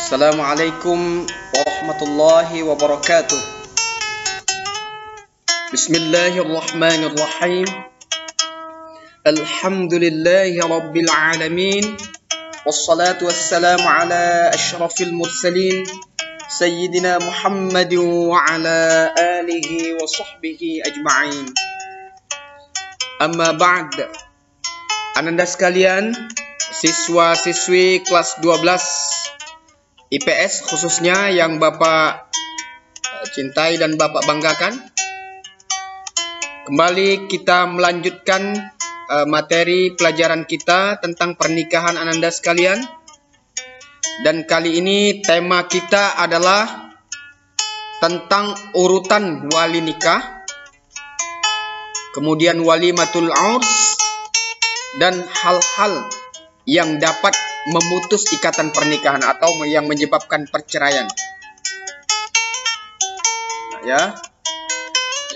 Assalamualaikum warahmatullahi wabarakatuh. Bismillahirrahmanirrahim. Alhamdulillahi rabbil alamin. Wassalatu wassalamu ala asyrafil mursalin Sayyidina Muhammadin wa ala alihi wa sahbihi ajma'in. Amma ba'd. Ananda sekalian, siswa-siswi kelas 12 IPS khususnya yang Bapak cintai dan Bapak banggakan. Kembali kita melanjutkan materi pelajaran kita tentang pernikahan Ananda sekalian. Dan kali ini tema kita adalah tentang urutan wali nikah, kemudian walimatul urs, dan hal-hal yang dapat memutus ikatan pernikahan atau yang menyebabkan perceraian. Nah, ya.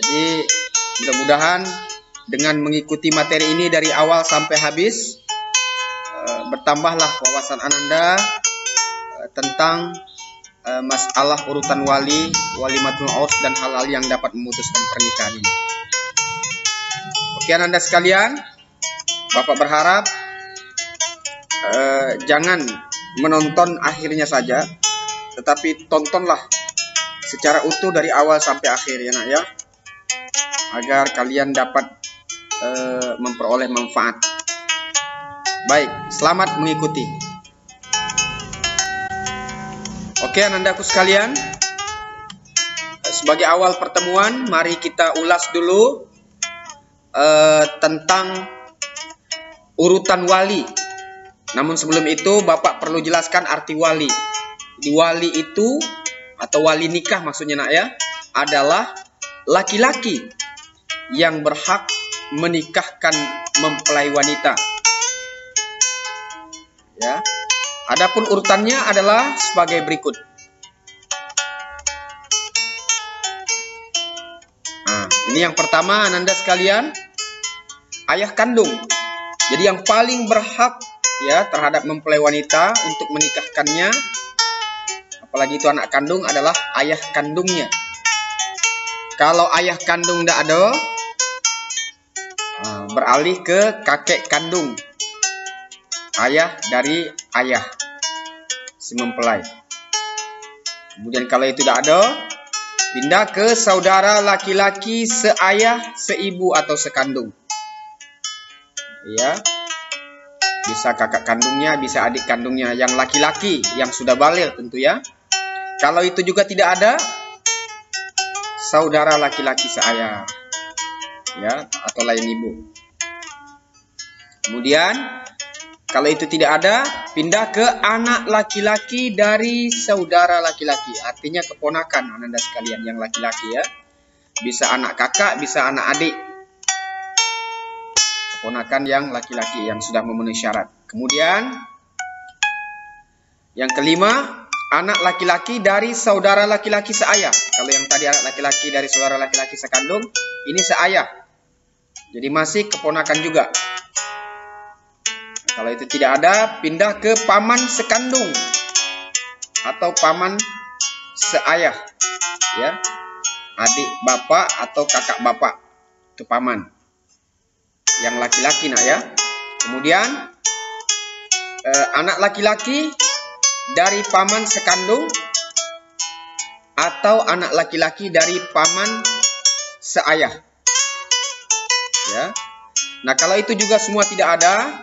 Jadi mudah-mudahan dengan mengikuti materi ini dari awal sampai habis, bertambahlah wawasan Ananda tentang masalah urutan walimatul urs dan hal-hal yang dapat memutuskan pernikahan ini. Oke Ananda sekalian, Bapak berharap jangan menonton akhirnya saja, tetapi tontonlah secara utuh dari awal sampai akhir ya nak ya, agar kalian dapat memperoleh manfaat. Baik, selamat mengikuti. Oke Anandaku sekalian, sebagai awal pertemuan mari kita ulas dulu tentang urutan wali. Namun sebelum itu Bapak perlu jelaskan arti wali. Di wali itu atau wali nikah maksudnya nak ya, adalah laki-laki yang berhak menikahkan mempelai wanita. Ya. Adapun urutannya adalah sebagai berikut. Nah, ini yang pertama Ananda sekalian, ayah kandung. Jadi yang paling berhak ya terhadap mempelai wanita untuk menikahkannya, apalagi itu anak kandung, adalah ayah kandungnya. Kalau ayah kandung tidak ada, beralih ke kakek kandung, ayah dari ayah si mempelai. Kemudian kalau itu tidak ada, pindah ke saudara laki-laki seayah, seibu atau sekandung. Ya. Bisa kakak kandungnya, bisa adik kandungnya yang laki-laki yang sudah baligh tentu ya. Kalau itu juga tidak ada, saudara laki-laki seayah ya atau lain ibu. Kemudian kalau itu tidak ada, pindah ke anak laki-laki dari saudara laki-laki, artinya keponakan Ananda sekalian yang laki-laki ya. Bisa anak kakak, bisa anak adik. Keponakan yang laki-laki yang sudah memenuhi syarat. Kemudian yang kelima, anak laki-laki dari saudara laki-laki seayah. Kalau yang tadi anak laki-laki dari saudara laki-laki sekandung, ini seayah. Jadi masih keponakan juga. Kalau itu tidak ada, pindah ke paman sekandung atau paman seayah ya. Adik bapak atau kakak bapak, itu paman yang laki-laki nak ya. Kemudian anak laki-laki dari paman sekandung atau anak laki-laki dari paman seayah ya. Nah kalau itu juga semua tidak ada,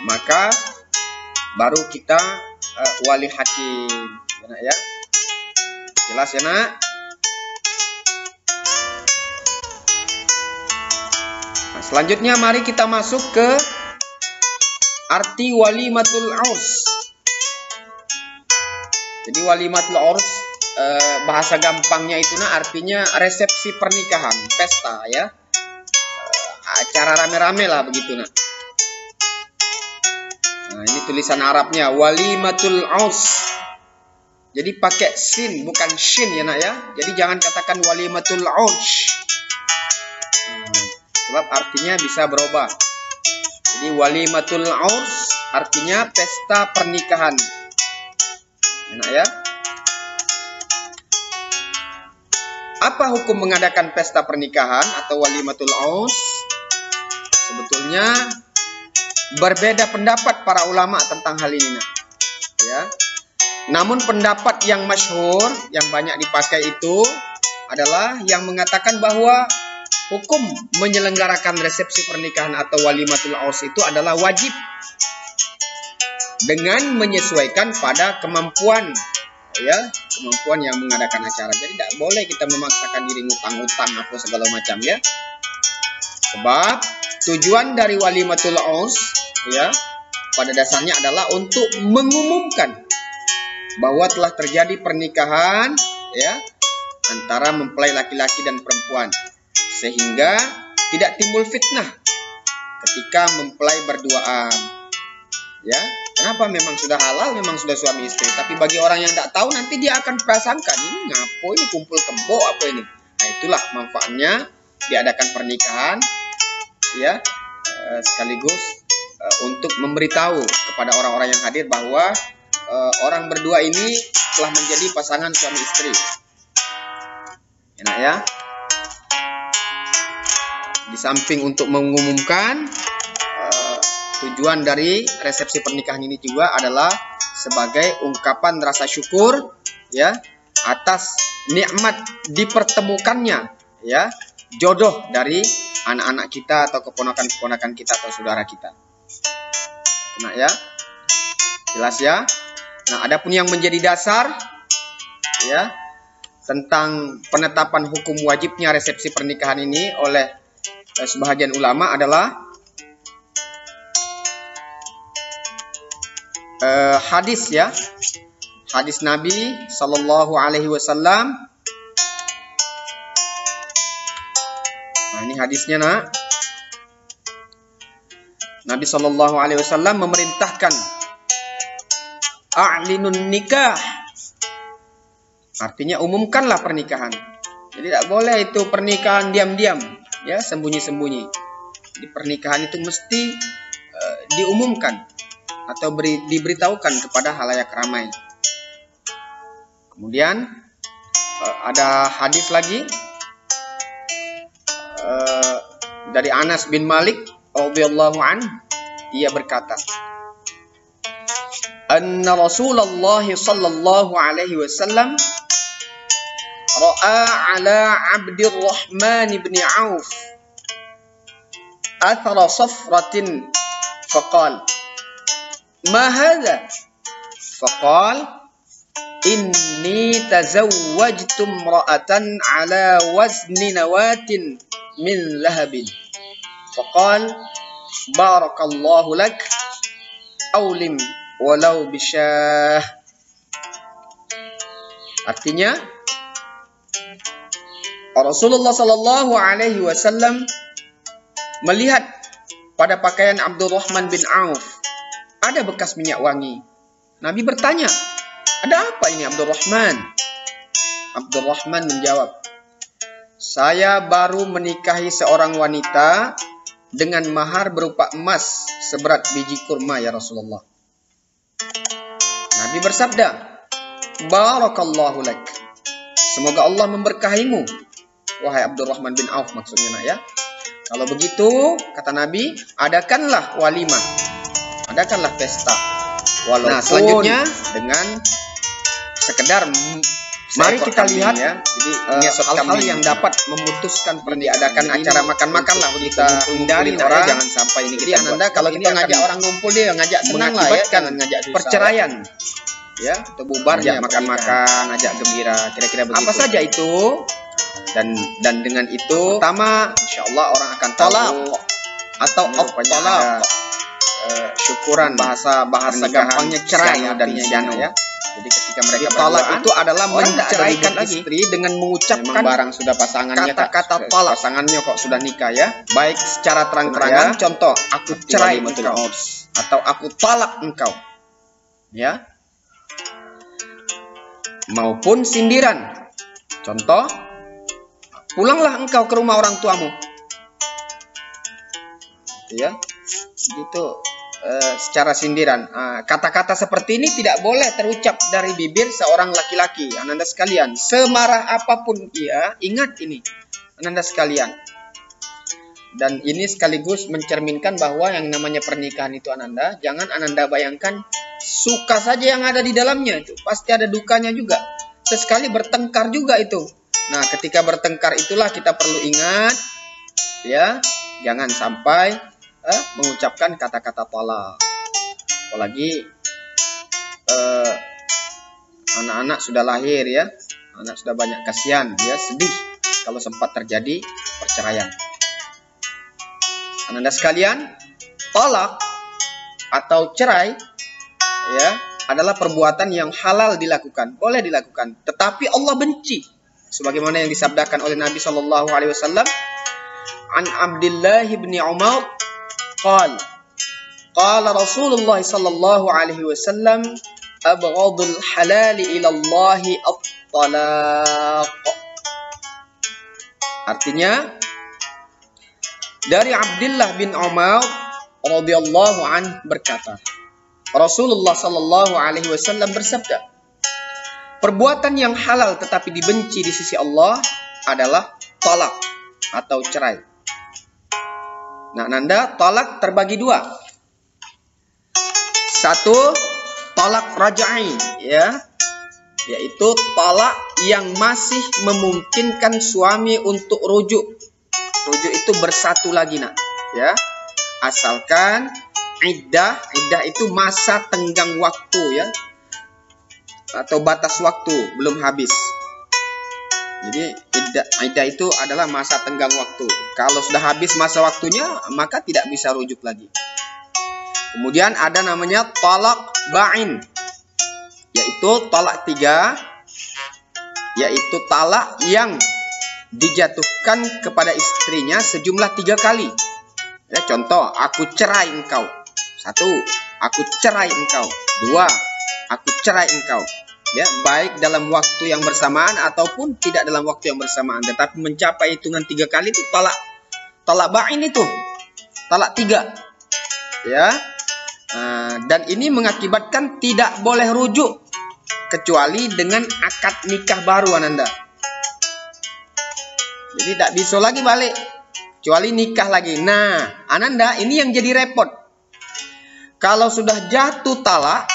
maka baru kita wali hakim ya nak ya. Jelas ya nak? Selanjutnya mari kita masuk ke arti walimatul urs. Jadi walimatul urs bahasa gampangnya itu nah artinya resepsi pernikahan, pesta ya. Acara rame-rame lah begitu nah. Nah, ini tulisan Arabnya walimatul urs. Jadi pakai sin bukan shin ya nak ya. Jadi jangan katakan walimatul urs. Sebab artinya bisa berubah. Jadi walimatul urs artinya pesta pernikahan. Enak ya? Apa hukum mengadakan pesta pernikahan atau walimatul urs? Sebetulnya berbeda pendapat para ulama tentang hal ini, nah. Ya. Namun pendapat yang masyhur, yang banyak dipakai itu adalah yang mengatakan bahwa hukum menyelenggarakan resepsi pernikahan atau walimatul urs itu adalah wajib dengan menyesuaikan pada kemampuan, ya, kemampuan yang mengadakan acara. Jadi tidak boleh kita memaksakan diri ngutang-ngutang apa segala macam, ya. Sebab tujuan dari walimatul urs, ya, pada dasarnya adalah untuk mengumumkan bahwa telah terjadi pernikahan, ya, antara mempelai laki-laki dan perempuan, sehingga tidak timbul fitnah ketika mempelai berduaan, ya. Kenapa? Memang sudah halal, memang sudah suami istri. Tapi bagi orang yang tidak tahu, nanti dia akan prasangka, ini ngapo, ini kumpul kebo apa ini. Nah, itulah manfaatnya diadakan pernikahan, ya, sekaligus untuk memberitahu kepada orang-orang yang hadir bahwa orang berdua ini telah menjadi pasangan suami istri. Enak ya? Di samping untuk mengumumkan, tujuan dari resepsi pernikahan ini juga adalah sebagai ungkapan rasa syukur, ya, atas nikmat dipertemukannya, ya, jodoh dari anak-anak kita atau keponakan-keponakan kita atau saudara kita. Nah, ya, jelas ya. Nah, adapun yang menjadi dasar, ya, tentang penetapan hukum wajibnya resepsi pernikahan ini oleh sebahagian ulama adalah hadis, ya, hadis Nabi Sallallahu Alaihi Wasallam. Nah, ini hadisnya, nak. Nabi Sallallahu Alaihi Wasallam memerintahkan a'linun nikah, artinya umumkanlah pernikahan. Jadi tidak boleh itu pernikahan diam-diam, ya, sembunyi-sembunyi. Di pernikahan itu mesti diumumkan atau diberitahukan kepada halayak ramai. Kemudian ada hadis lagi dari Anas bin Malik radhiyallahu anhu, dia berkata, anna Rasulullah sallallahu alaihi wasallam ra'a ala Abdurrahman bin Auf athara safratin faqala ma hadha? Faqal inni tazawwajtu imra'atan ala wazni nawatin min lahabin. Faqal barakallahu lak awlim walau bisyah. Artinya, Rasulullah sallallahu alaihi wasallam melihat pada pakaian Abdurrahman bin Auf ada bekas minyak wangi. Nabi bertanya, ada apa ini Abdurrahman? Abdurrahman menjawab, saya baru menikahi seorang wanita dengan mahar berupa emas seberat biji kurma, ya Rasulullah. Nabi bersabda, barakallahu lak, semoga Allah memberkahimu, wahai Abdurrahman bin Auf, maksudnya, nak, ya. Kalau begitu, kata Nabi, adakanlah walimah, adakanlah pesta. Walaupun nah, selanjutnya dengan sekedar mari kita lihat, ya. Jadi hal-hal yang dapat memutuskan diadakan acara makan-makan lah, kita hindari orang, jangan sampai ini. Jadi Anda kalau kita ngajak orang ngumpul, dia ngajak senang lah, ya, kan, ngajak perceraian, ya, atau bubar, ya, makan-makan, ajak gembira, kira-kira begitu. Apa saja itu, dan dengan itu pertama insyaallah orang akan tahu atau tolak, syukuran, bahasa gampangnya cerai dan hiana, ya. Jadi ketika mereka talak itu adalah menceraikan istri dengan mengucapkan barang sudah pasangannya, kata-kata talak, pasangannya kok sudah nikah, ya, baik secara terang-terangan, ya. Contoh, aku cerai engkau atau aku talak engkau, ya, maupun sindiran. Contoh, pulanglah engkau ke rumah orang tuamu, ya, gitu. secara sindiran. Kata-kata seperti ini tidak boleh terucap dari bibir seorang laki-laki. Ananda sekalian, semarah apapun ia, ingat ini, Ananda sekalian. Dan ini sekaligus mencerminkan bahwa yang namanya pernikahan itu Ananda, jangan Ananda bayangkan suka saja yang ada di dalamnya, itu pasti ada dukanya juga. Sesekali bertengkar juga itu. Nah, ketika bertengkar itulah kita perlu ingat, ya, jangan sampai mengucapkan kata-kata talak. Apalagi anak-anak sudah lahir, ya, anak sudah banyak, kasihan, ya, sedih kalau sempat terjadi perceraian. Ananda sekalian, talak atau cerai, ya, adalah perbuatan yang halal dilakukan, boleh dilakukan, tetapi Allah benci, sebagaimana yang disabdakan oleh Nabi Shallallahu Alaihi Wasallam. An Abdullah bin Umar qala Rasulullah sallallahu alaihi wasallam abghadul halali ila Allah at-talaq. Artinya, dari Abdullah bin Umar radhiyallahu anhu berkata, Rasulullah sallallahu alaihi wasallam bersabda, perbuatan yang halal tetapi dibenci di sisi Allah adalah talak atau cerai. Nah, Nanda, talak terbagi dua. Satu, talak raj'i, ya, yaitu talak yang masih memungkinkan suami untuk rujuk. Rujuk itu bersatu lagi, nak, ya. Asalkan iddah itu masa tenggang waktu, ya, atau batas waktu belum habis. Jadi iddah itu adalah masa tenggang waktu. Kalau sudah habis masa waktunya, maka tidak bisa rujuk lagi. Kemudian ada namanya talak ba'in, yaitu talak 3, yaitu talak yang dijatuhkan kepada istrinya sejumlah 3 kali. Ya, contoh, aku cerai engkau. 1, aku cerai engkau. 2, aku cerai engkau. Ya, baik dalam waktu yang bersamaan ataupun tidak dalam waktu yang bersamaan, tetapi mencapai hitungan 3 kali itu talak ba'in, itu talak 3, ya. Dan ini mengakibatkan tidak boleh rujuk kecuali dengan akad nikah baru, Ananda. Jadi tak bisa lagi balik kecuali nikah lagi. Nah, Ananda, ini yang jadi repot. Kalau sudah jatuh talak,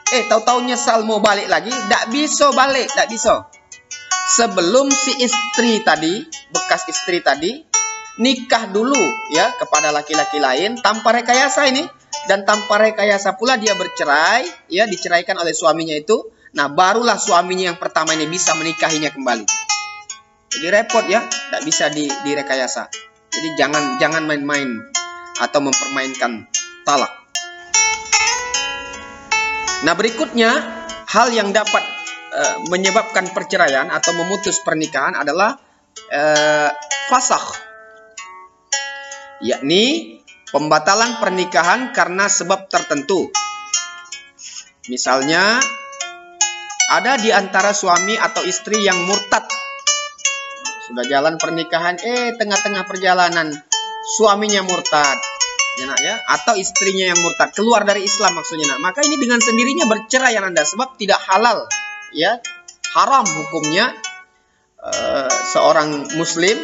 tahu-tahu nyesal mau balik lagi, tak bisa balik, tak bisa. Sebelum si istri tadi, bekas istri tadi, nikah dulu, ya, kepada laki-laki lain tanpa rekayasa ini, dan tanpa rekayasa pula dia bercerai, ya, diceraikan oleh suaminya itu. Nah, barulah suaminya yang pertama ini bisa menikahinya kembali. Jadi repot, ya, tak bisa direkayasa. Jadi jangan main-main atau mempermainkan talak. Nah, berikutnya, hal yang dapat menyebabkan perceraian atau memutus pernikahan adalah fasakh, yakni pembatalan pernikahan karena sebab tertentu. Misalnya, ada di antara suami atau istri yang murtad. Sudah jalan pernikahan, tengah-tengah perjalanan suaminya murtad, ya, nak, ya, atau istrinya yang murtad, keluar dari Islam maksudnya, nak. Maka ini dengan sendirinya bercerai, Anda, sebab tidak halal, ya, haram hukumnya seorang muslim,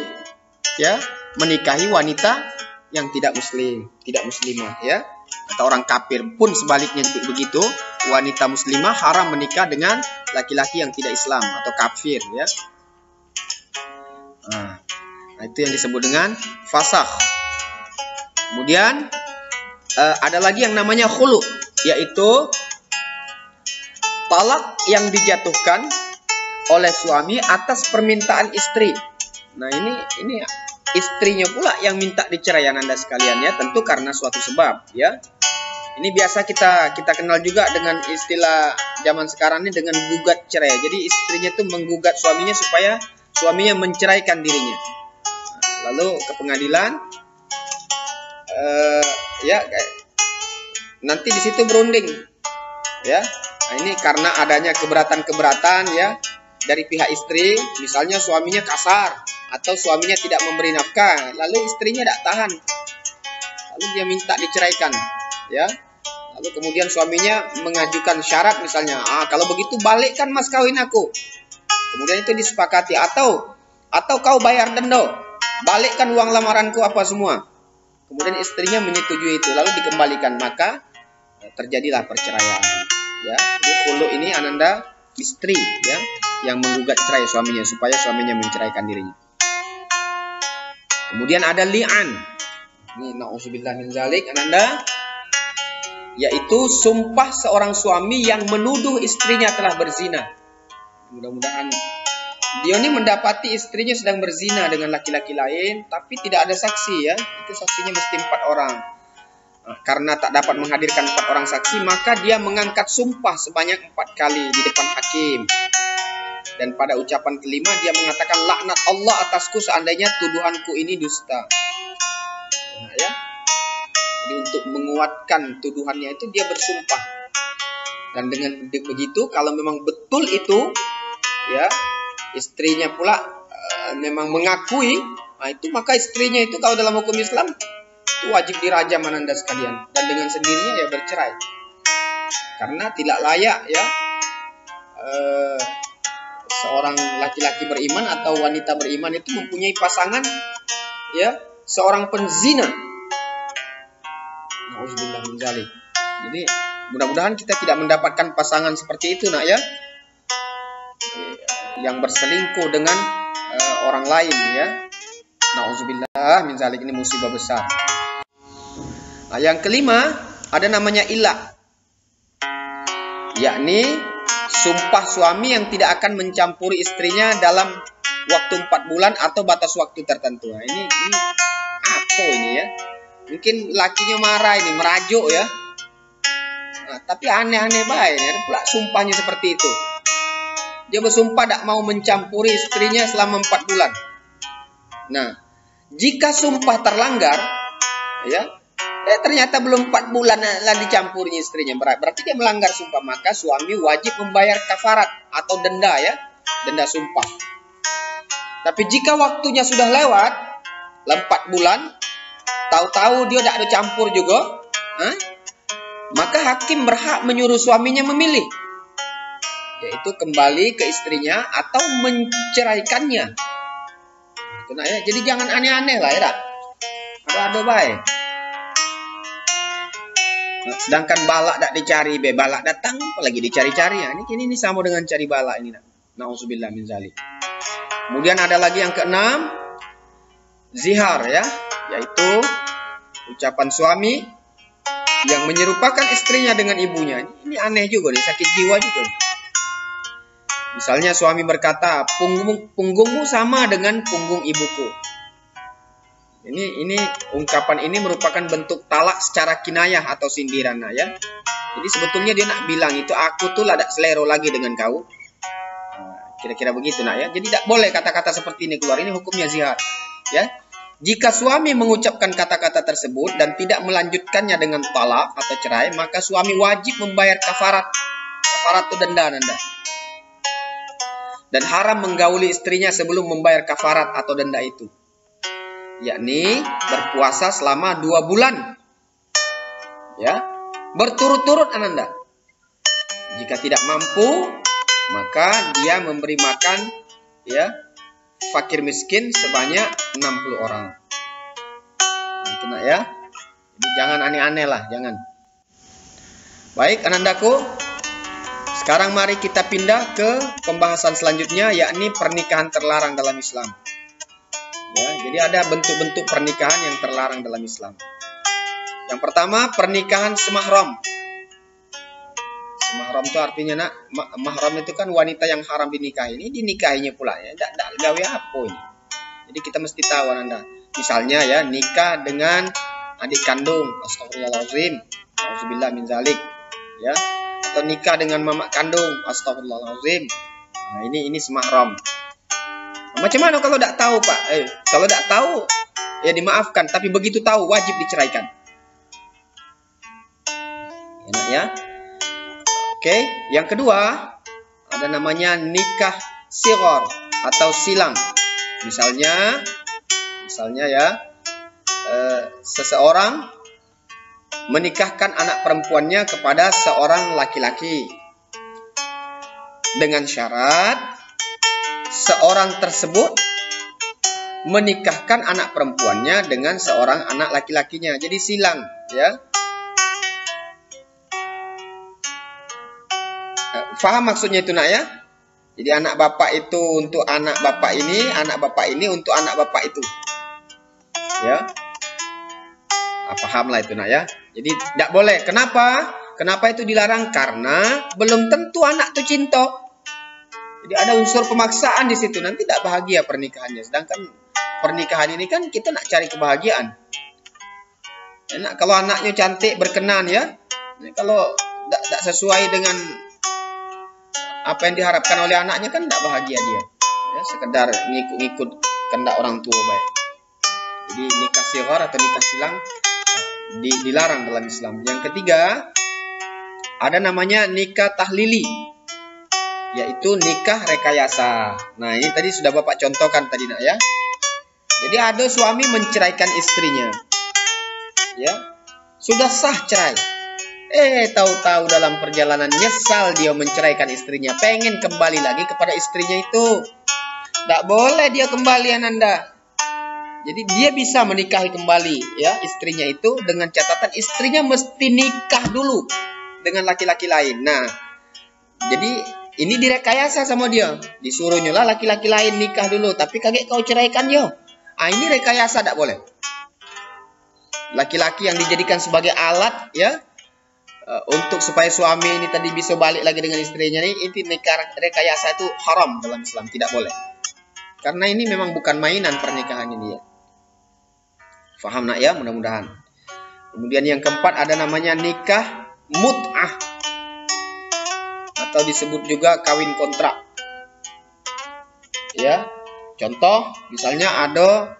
ya, menikahi wanita yang tidak muslim, tidak muslimah, ya, atau orang kafir pun sebaliknya begitu. Wanita muslimah haram menikah dengan laki-laki yang tidak Islam atau kafir, ya. Nah, itu yang disebut dengan fasakh. Kemudian ada lagi yang namanya khulu, yaitu talak yang dijatuhkan oleh suami atas permintaan istri. Nah, ini istrinya pula yang minta diceraikan, Anda sekalian, ya, tentu karena suatu sebab, ya. Ini biasa kita kenal juga dengan istilah zaman sekarang ini dengan gugat cerai. Jadi istrinya tuh menggugat suaminya supaya suaminya menceraikan dirinya. Lalu ke pengadilan, ya, nanti di situ berunding, ya. Nah, ini karena adanya keberatan-keberatan, ya, dari pihak istri, misalnya suaminya kasar atau suaminya tidak memberi nafkah, lalu istrinya tidak tahan, lalu dia minta diceraikan. ya. Lalu kemudian suaminya mengajukan syarat misalnya, kalau begitu balikkan mas kawin aku. Kemudian itu disepakati, atau kau bayar denda, balikkan uang lamaranku apa semua. Kemudian istrinya menyetujui itu, lalu dikembalikan, maka terjadilah perceraian. Ya, jadi khulu ini Ananda istri ya yang menggugat cerai suaminya supaya suaminya menceraikan dirinya. Kemudian ada li'an. Ini na'udzubillah min zalik Ananda, yaitu sumpah seorang suami yang menuduh istrinya telah berzina. Mudah-mudahan dia ini mendapati istrinya sedang berzina dengan laki-laki lain, tapi tidak ada saksi ya. Itu saksinya mesti 4 orang. Nah, karena tak dapat menghadirkan 4 orang saksi, maka dia mengangkat sumpah sebanyak 4 kali di depan hakim. Dan pada ucapan kelima dia mengatakan, laknat Allah atasku seandainya tuduhanku ini dusta. Nah, ya. Jadi untuk menguatkan tuduhannya itu dia bersumpah. Dan dengan begitu kalau memang betul itu ya istrinya pula memang mengakui, nah itu maka istrinya itu kalau dalam hukum Islam itu wajib dirajam Ananda sekalian, dan dengan sendirinya ya bercerai. Karena tidak layak ya seorang laki-laki beriman atau wanita beriman itu mempunyai pasangan ya seorang penzina. Na'udzubillah min dzalik. Jadi mudah-mudahan kita tidak mendapatkan pasangan seperti itu nak ya, yang berselingkuh dengan orang lain ya. Na'udzubillah min dzalik, ini musibah besar. Nah, yang kelima ada namanya ilah, yakni sumpah suami yang tidak akan mencampuri istrinya dalam waktu 4 bulan atau batas waktu tertentu. Nah, ini apa ini ya? Mungkin lakinya marah ini, merajuk ya. Nah, tapi aneh-aneh baik, ada pula sumpahnya seperti itu. Dia bersumpah tak mau mencampuri istrinya selama 4 bulan. Nah, jika sumpah terlanggar, ya, ternyata belum 4 bulan lah dicampurnya istrinya, berarti dia melanggar sumpah, maka suami wajib membayar kafarat atau denda ya, denda sumpah. Tapi jika waktunya sudah lewat, 4 bulan, tahu-tahu dia tidak ada campur juga, maka hakim berhak menyuruh suaminya memilih, yaitu kembali ke istrinya atau menceraikannya. Nah, ya, jadi jangan aneh-aneh lah ya, ada baik. Nah, sedangkan balak tak dicari, balak datang apalagi dicari-cari ya. Ini sama dengan cari balak ini. Na'udzubillah min dzalik. Kemudian ada lagi yang keenam, zihar ya, yaitu ucapan suami yang menyerupakan istrinya dengan ibunya. Ini aneh juga nih, sakit jiwa juga nih. Misalnya suami berkata, punggungmu sama dengan punggung ibuku. Ini ungkapan ini merupakan bentuk talak secara kinayah atau sindiran ya. Jadi sebetulnya dia nak bilang itu, aku tuh ada selero lagi dengan kau. Kira-kira begitu nak ya. Jadi tidak boleh kata-kata seperti ini keluar. Ini hukumnya zihar ya. Jika suami mengucapkan kata-kata tersebut dan tidak melanjutkannya dengan talak atau cerai, maka suami wajib membayar kafarat. Kafarat itu denda Anda. Dan haram menggauli istrinya sebelum membayar kafarat atau denda itu, yakni berpuasa selama 2 bulan ya, berturut-turut Ananda. Jika tidak mampu, maka dia memberi makan ya fakir miskin sebanyak 60 orang. Itu nak ya. Jadi jangan aneh-aneh lah, jangan. Baik Anandaku, sekarang mari kita pindah ke pembahasan selanjutnya, yakni pernikahan terlarang dalam Islam. Ya, jadi ada bentuk-bentuk pernikahan yang terlarang dalam Islam. Yang pertama, pernikahan semahram. Semahram itu artinya nak, mahram itu kan wanita yang haram dinikahi. Ini dinikahinya pula ya, tidak gawe apa ini. Jadi kita mesti tahu Anda. Misalnya ya, nikah dengan adik kandung, astagfirullahaladzim, auzubillah min zalik, ya, atau nikah dengan mamak kandung, astagfirullahaladzim. Nah, ini semahram. Macam mana kalau tidak tahu Pak? Kalau tidak tahu ya dimaafkan, tapi begitu tahu wajib diceraikan. Enak ya. Oke, yang kedua ada namanya nikah sighar atau silang. Misalnya ya, seseorang menikahkan anak perempuannya kepada seorang laki-laki dengan syarat seorang tersebut menikahkan anak perempuannya dengan seorang anak laki-lakinya. Jadi silang, ya. Faham maksudnya itu, nak, ya? Jadi anak bapak itu untuk anak bapak ini untuk anak bapak itu. Ya. Paham lah itu, nak, ya? Jadi tidak boleh. Kenapa? Kenapa itu dilarang? Karena belum tentu anak itu cinta. Jadi ada unsur pemaksaan di situ. Nanti tidak bahagia pernikahannya. Sedangkan pernikahan ini kan kita nak cari kebahagiaan. Enak kalau anaknya cantik, berkenan, ya. Kalau tidak sesuai dengan apa yang diharapkan oleh anaknya kan tidak bahagia dia. Ya, sekedar ngikut-ngikut kehendak orang tua baik. Jadi nikah sighar atau nikah silang dilarang dalam Islam. Yang ketiga, ada namanya nikah tahlili, yaitu nikah rekayasa. Nah, ini tadi sudah Bapak contohkan tadi, nak, ya. Jadi ada suami menceraikan istrinya. Ya. Sudah sah cerai. Tahu-tahu dalam perjalanan nyesal dia menceraikan istrinya, pengen kembali lagi kepada istrinya itu. Tidak boleh dia kembali, Ananda. Jadi dia bisa menikahi kembali, ya, istrinya itu dengan catatan istrinya mesti nikah dulu dengan laki-laki lain. Nah, jadi ini direkayasa sama dia. Disuruhnya lah laki-laki lain nikah dulu, tapi kaget kau ceraikan yo. Ini rekayasa, tidak boleh. Laki-laki yang dijadikan sebagai alat, ya, untuk supaya suami ini tadi bisa balik lagi dengan istrinya ini nikah rekayasa itu haram dalam Islam, tidak boleh. Karena ini memang bukan mainan pernikahan ini, ya. Faham, nak, ya? Mudah-mudahan. Kemudian yang keempat ada namanya nikah mut'ah atau disebut juga kawin kontrak. Ya, contoh misalnya ada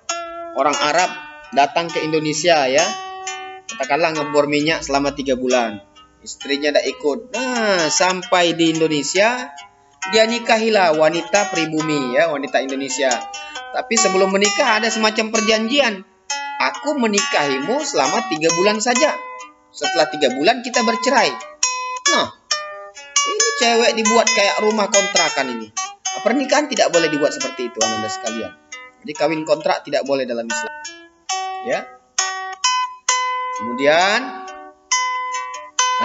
orang Arab datang ke Indonesia, ya. Katakanlah ngebor minyak selama 3 bulan. Istrinya tidak ikut. Nah, sampai di Indonesia dia nikahilah wanita pribumi, ya, wanita Indonesia. Tapi sebelum menikah ada semacam perjanjian. Aku menikahimu selama 3 bulan saja. Setelah 3 bulan kita bercerai. Nah, ini cewek dibuat kayak rumah kontrakan ini. Pernikahan tidak boleh dibuat seperti itu, Anda sekalian. Jadi kawin kontrak tidak boleh dalam Islam. Ya. Kemudian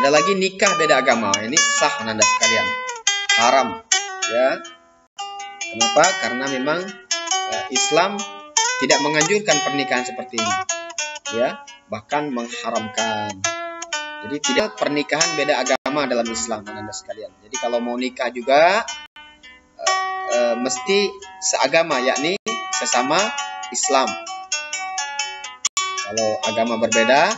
ada lagi nikah beda agama. Ini sah, Anda sekalian. Haram, ya. Kenapa? Karena memang Islam tidak menganjurkan pernikahan seperti ini, ya, bahkan mengharamkan. Jadi tidak pernikahan beda agama dalam Islam, Anda sekalian. Jadi kalau mau nikah juga mesti seagama, yakni sesama Islam. Kalau agama berbeda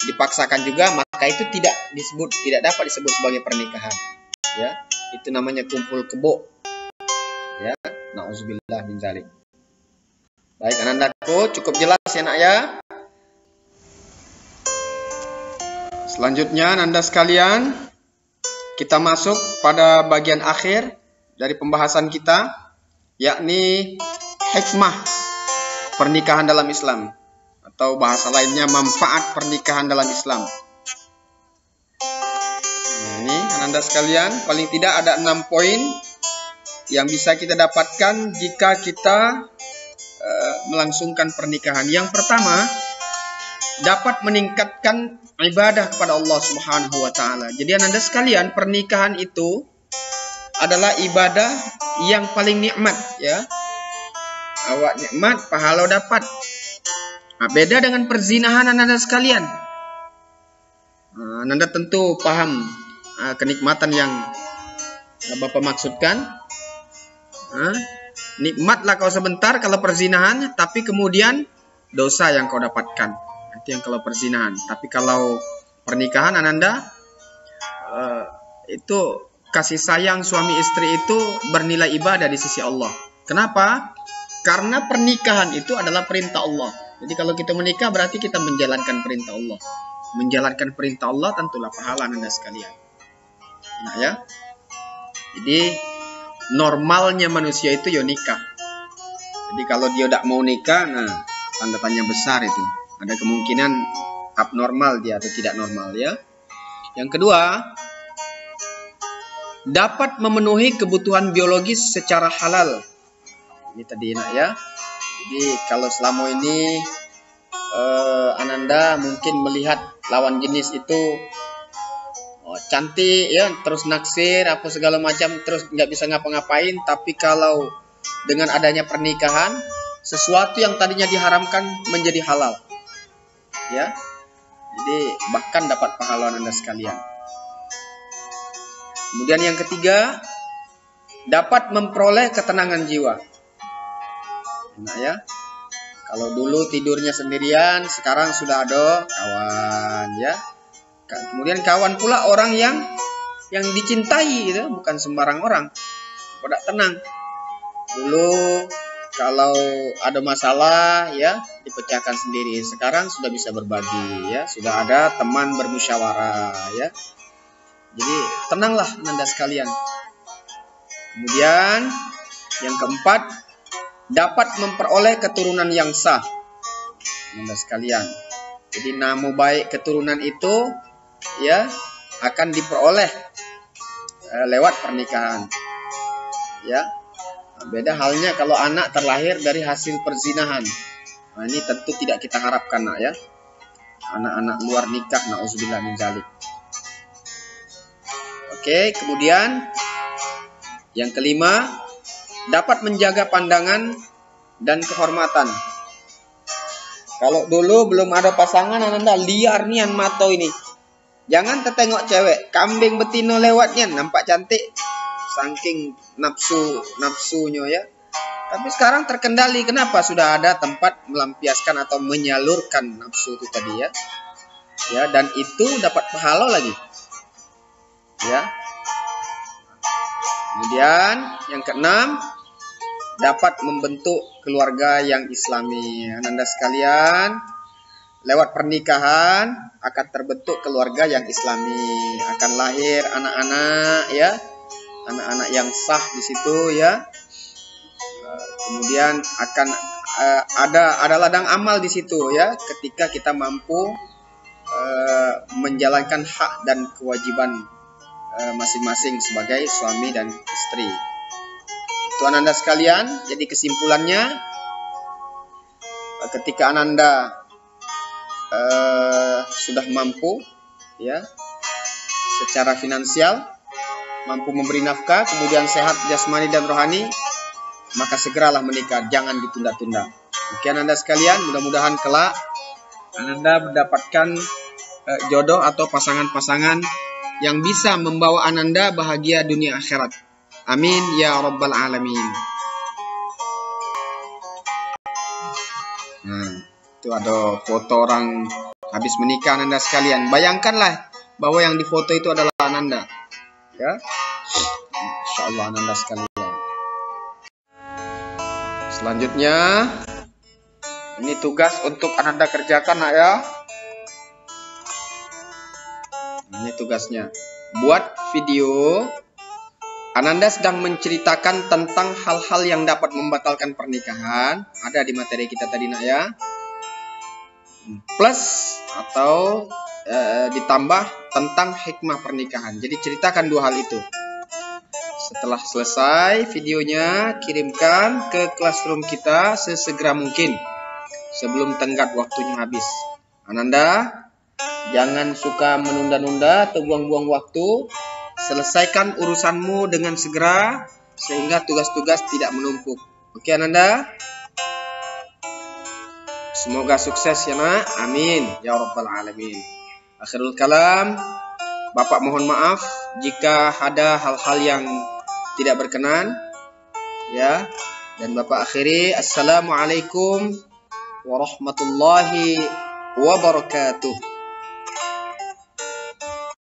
dipaksakan juga, maka itu tidak dapat disebut sebagai pernikahan, ya. Itu namanya kumpul kebo, ya. Nauzubillah min dzalik. Baik, anandaku, cukup jelas, ya, nak, ya. Selanjutnya, ananda sekalian, kita masuk pada bagian akhir dari pembahasan kita, yakni hikmah pernikahan dalam Islam, atau bahasa lainnya manfaat pernikahan dalam Islam. Nah, ini ananda sekalian, paling tidak ada 6 poin yang bisa kita dapatkan jika kita melangsungkan pernikahan. Yang pertama, dapat meningkatkan ibadah kepada Allah Subhanahu wa taala. Jadi Anda sekalian, pernikahan itu adalah ibadah yang paling nikmat, ya. Awak nikmat, pahala dapat. Nah, beda dengan perzinahan, Anda sekalian. Anda tentu paham kenikmatan yang Bapak maksudkan. Nikmatlah kau sebentar kalau perzinahan, tapi kemudian dosa yang kau dapatkan. Nanti yang kalau perzinahan. Tapi kalau pernikahan, Ananda, itu kasih sayang suami istri itu bernilai ibadah di sisi Allah. Kenapa? Karena pernikahan itu adalah perintah Allah. Jadi kalau kita menikah berarti kita menjalankan perintah Allah. Menjalankan perintah Allah tentulah pahala, Ananda sekalian. Nah, ya. Jadi normalnya manusia itu ya nikah. Jadi kalau dia tidak mau nikah, nah tanda tanya besar itu. Ada kemungkinan abnormal dia atau tidak normal ya. Yang kedua, dapat memenuhi kebutuhan biologis secara halal. Ini tadi nak ya. Jadi kalau selama ini Ananda mungkin melihat lawan jenis itu cantik ya, terus naksir apa segala macam, terus nggak bisa ngapa-ngapain. Tapi kalau dengan adanya pernikahan, sesuatu yang tadinya diharamkan menjadi halal ya. Jadi bahkan dapat pahala Anda sekalian. Kemudian yang ketiga, dapat memperoleh ketenangan jiwa. Nah ya, kalau dulu tidurnya sendirian, sekarang sudah ada kawan ya. Kemudian kawan pula orang yang dicintai gitu, bukan sembarang orang. Pada tenang. Dulu kalau ada masalah ya dipecahkan sendiri. Sekarang sudah bisa berbagi ya, sudah ada teman bermusyawarah ya. Jadi tenanglah Anda sekalian. Kemudian yang keempat, dapat memperoleh keturunan yang sah Anda sekalian. Jadi nama baik keturunan itu ya akan diperoleh lewat pernikahan ya. Beda halnya kalau anak terlahir dari hasil perzinahan. Nah, ini tentu tidak kita harapkan nak ya. Anak-anak luar nikah, na'udzubillah min dzalik. Oke, kemudian yang kelima, dapat menjaga pandangan dan kehormatan. Kalau dulu belum ada pasangan, Anda liar nian mata ini. Jangan tertengok cewek, kambing betina lewatnya nampak cantik. Saking nafsunya ya. Tapi sekarang terkendali. Kenapa? Sudah ada tempat melampiaskan atau menyalurkan nafsu itu tadi ya. Ya, dan itu dapat pahala lagi. Ya. Kemudian yang keenam, dapat membentuk keluarga yang islami. Anda sekalian, lewat pernikahan akan terbentuk keluarga yang islami, akan lahir anak-anak ya. Anak-anak yang sah di situ ya. Kemudian akan ada ladang amal di situ ya, ketika kita mampu menjalankan hak dan kewajiban masing-masing sebagai suami dan istri. Tuan Anda sekalian, jadi kesimpulannya, ketika Anda sudah mampu ya secara finansial, mampu memberi nafkah, kemudian sehat jasmani dan rohani, maka segeralah menikah, jangan ditunda-tunda. Demikian Anda sekalian, mudah-mudahan kelak Anda mendapatkan jodoh atau pasangan-pasangan yang bisa membawa Anda bahagia dunia akhirat. Amin ya rabbal alamin. Nah, itu ada foto orang habis menikah Anda sekalian. Bayangkanlah bahwa yang difoto itu adalah Anda. Ya, insyaallah Anda sekalian. Selanjutnya, ini tugas untuk Anda kerjakan nak ya. Ini tugasnya. Buat video Ananda sedang menceritakan tentang hal-hal yang dapat membatalkan pernikahan. Ada di materi kita tadi nak ya. Plus atau ditambah tentang hikmah pernikahan. Jadi ceritakan dua hal itu. Setelah selesai videonya, kirimkan ke classroom kita sesegera mungkin sebelum tenggat waktunya habis. Ananda, jangan suka menunda-nunda atau buang-buang waktu. Selesaikan urusanmu dengan segera sehingga tugas-tugas tidak menumpuk. Oke Ananda? Semoga sukses ya nak. Amin ya rabbal alamin. Akhirul kalam, Bapak mohon maaf jika ada hal-hal yang tidak berkenan ya, dan Bapak akhiri. Assalamualaikum warahmatullahi wabarakatuh.